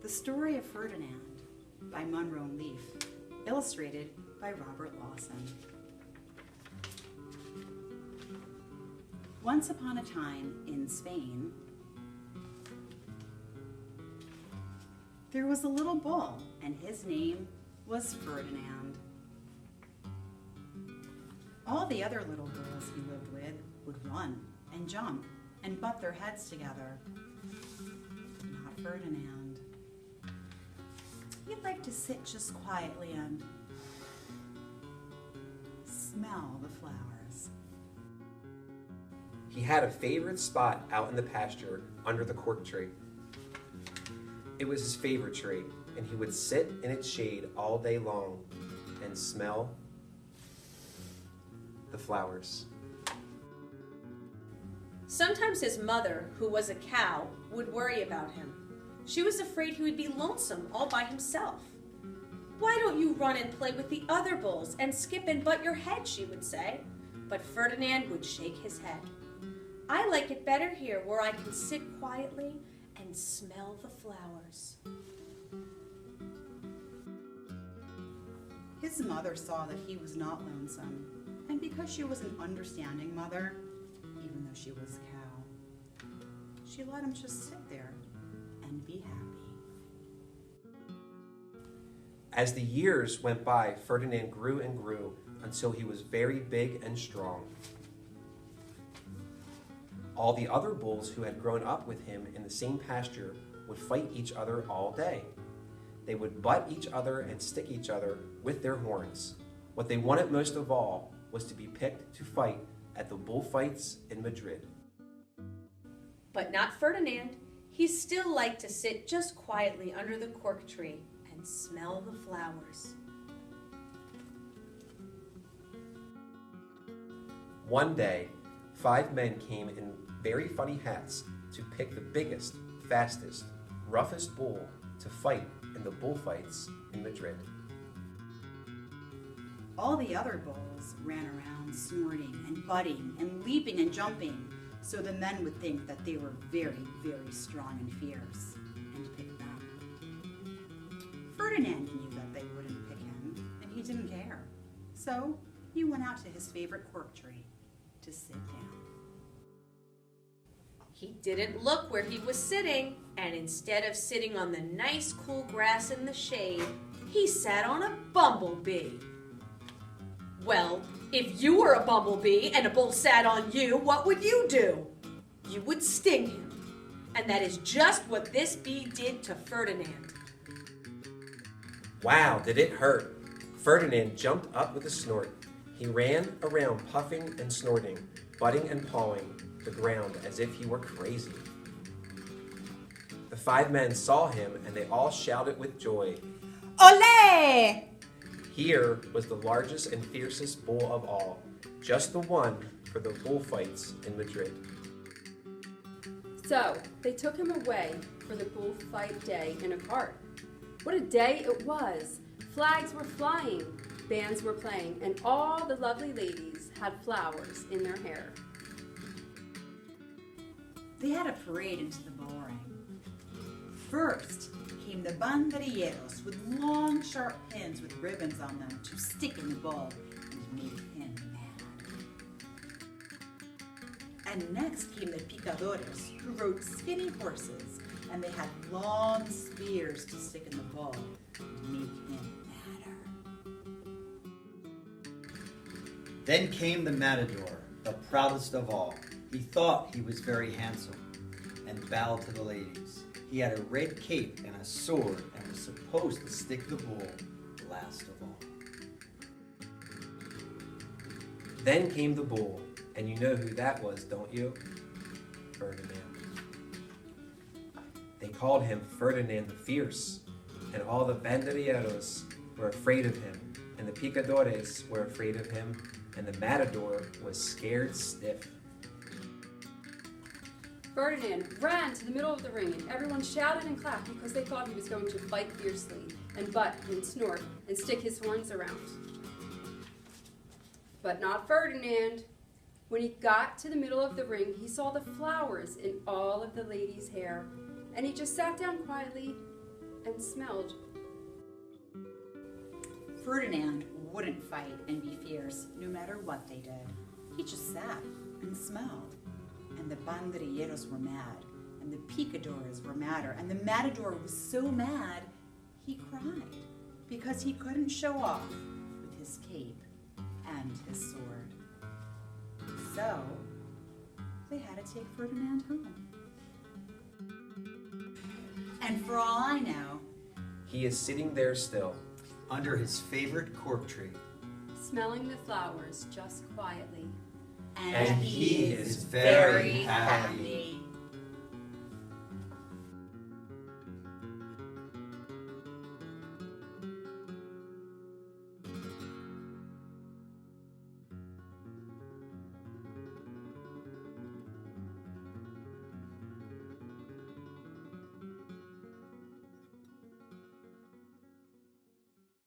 The Story of Ferdinand by Munro Leaf, illustrated by Robert Lawson. Once upon a time in Spain, there was a little bull, and his name was Ferdinand. All the other little bulls he lived with would run and jump and butt their heads together. Not Ferdinand. He'd like to sit just quietly and smell the flowers. He had a favorite spot out in the pasture under the cork tree. It was his favorite tree, and he would sit in its shade all day long and smell the flowers. Sometimes his mother, who was a cow, would worry about him. She was afraid he would be lonesome all by himself. "Why don't you run and play with the other bulls and skip and butt your head?" she would say. But Ferdinand would shake his head. "I like it better here where I can sit quietly and smell the flowers." His mother saw that he was not lonesome, and because she was an understanding mother, even though she was a cow, she let him just sit there and be happy. As the years went by, Ferdinand grew and grew until he was very big and strong. All the other bulls who had grown up with him in the same pasture would fight each other all day. They would butt each other and stick each other with their horns. What they wanted most of all was to be picked to fight at the bullfights in Madrid. But not Ferdinand. He still liked to sit just quietly under the cork tree and smell the flowers. One day, 5 men came in very funny hats to pick the biggest, fastest, roughest bull to fight in the bullfights in Madrid. All the other bulls ran around snorting and butting and leaping and jumping, so the men would think that they were very, very strong and fierce, and pick them. Ferdinand knew that they wouldn't pick him, and he didn't care. So he went out to his favorite cork tree to sit down. He didn't look where he was sitting, and instead of sitting on the nice cool grass in the shade, he sat on a bumblebee. Well, if you were a bumblebee and a bull sat on you, what would you do? You would sting him. And that is just what this bee did to Ferdinand. Wow, did it hurt! Ferdinand jumped up with a snort. He ran around puffing and snorting, butting and pawing the ground as if he were crazy. The 5 men saw him and they all shouted with joy. Olé! Here was the largest and fiercest bull of all, just the one for the bullfights in Madrid. So they took him away for the bullfight day in a cart. What a day it was! Flags were flying, bands were playing, and all the lovely ladies had flowers in their hair. They had a parade into the bull ring. First came the banderilleros with long, sharp pins with ribbons on them to stick in the bull and make him mad. And next came the picadores, who rode skinny horses, and they had long spears to stick in the bull and make him madder. Then came the matador, the proudest of all. He thought he was very handsome and bowed to the ladies. He had a red cape and a sword and was supposed to stick the bull last of all. Then came the bull, and you know who that was, don't you? Ferdinand. They called him Ferdinand the Fierce, and all the banderilleros were afraid of him, and the picadores were afraid of him, and the matador was scared stiff. Ferdinand ran to the middle of the ring, and everyone shouted and clapped because they thought he was going to fight fiercely and butt and snort and stick his horns around. But not Ferdinand. When he got to the middle of the ring, he saw the flowers in all of the ladies' hair, and he just sat down quietly and smelled. Ferdinand wouldn't fight and be fierce, no matter what they did. He just sat and smelled. And the banderilleros were mad, and the picadores were madder, and the matador was so mad he cried because he couldn't show off with his cape and his sword. So they had to take Ferdinand home. And for all I know, He is sitting there still. under his favorite cork tree. Smelling the flowers just quietly. and he is very happy.